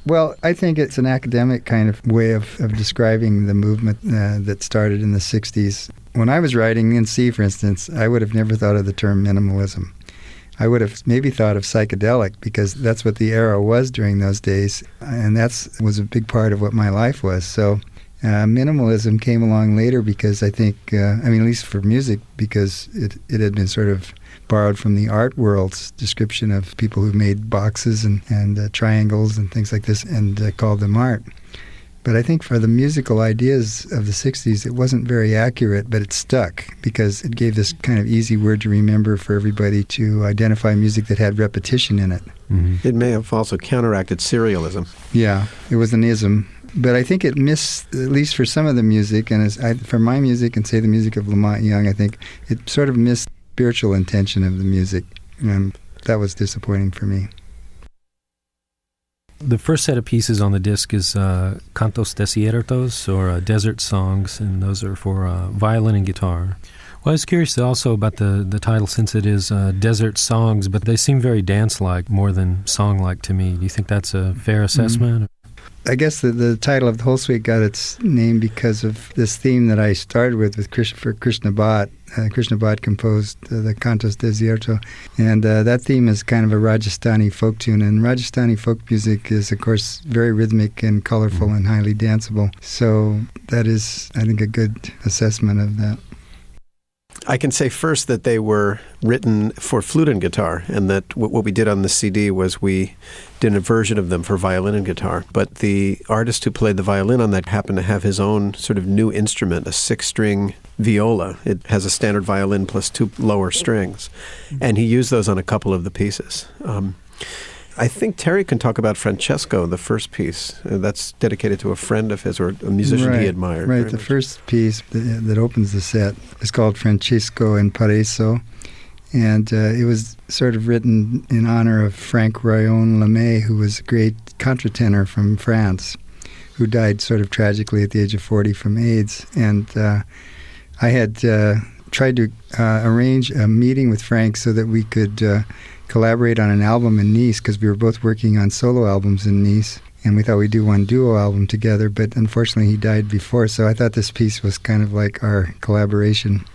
Well, I think it's an academic kind of way of describing the movement that started in the 60s. When I was writing in C, for instance, I would have never thought of the term minimalism. I would have maybe thought of psychedelic because that's what the era was during those days, and that was a big part of what my life was. So minimalism came along later because I think, at least for music, because it had been sort of borrowed from the art world's description of people who made boxes and triangles and things like this and called them art. But I think for the musical ideas of the 60s, it wasn't very accurate, but it stuck because it gave this kind of easy word to remember for everybody to identify music that had repetition in it. Mm-hmm. It may have also counteracted serialism. Yeah, it was an ism. But I think it missed, at least for some of the music, and for my music and say the music of Lamont Young, I think it sort of missed the spiritual intention of the music, and that was disappointing for me. The first set of pieces on the disc is Cantos Desiertos, or Desert Songs, and those are for violin and guitar. Well, I was curious also about the title, since it is Desert Songs, but they seem very dance-like more than song-like to me. Do you think that's a fair assessment? I guess the title of the whole suite got its name because of this theme that I started with for Krishna Bhatt. Krishna Bhatt composed the Cantos Desiertos, and that theme is kind of a Rajasthani folk tune, and Rajasthani folk music is, of course, very rhythmic and colorful and highly danceable. So that is, I think, a good assessment of that. I can say first that they were written for flute and guitar, and that what we did on the CD was we did a version of them for violin and guitar. But the artist who played the violin on that happened to have his own sort of new instrument, a 6-string viola. It has a standard violin plus 2 lower strings, and he used those on a couple of the pieces. I think Terry can talk about Francesco, the first piece. That's dedicated to a friend of his or a musician he admired. Right, the first piece that opens the set is called Francesco in Paraiso, and it was sort of written in honor of Frank Royon Lemay, who was a great contratenor from France, who died sort of tragically at the age of 40 from AIDS. And I had tried to arrange a meeting with Frank so that we could collaborate on an album in Nice, because we were both working on solo albums in Nice, and we thought we'd do one duo album together, but unfortunately he died before, so I thought this piece was kind of like our collaboration.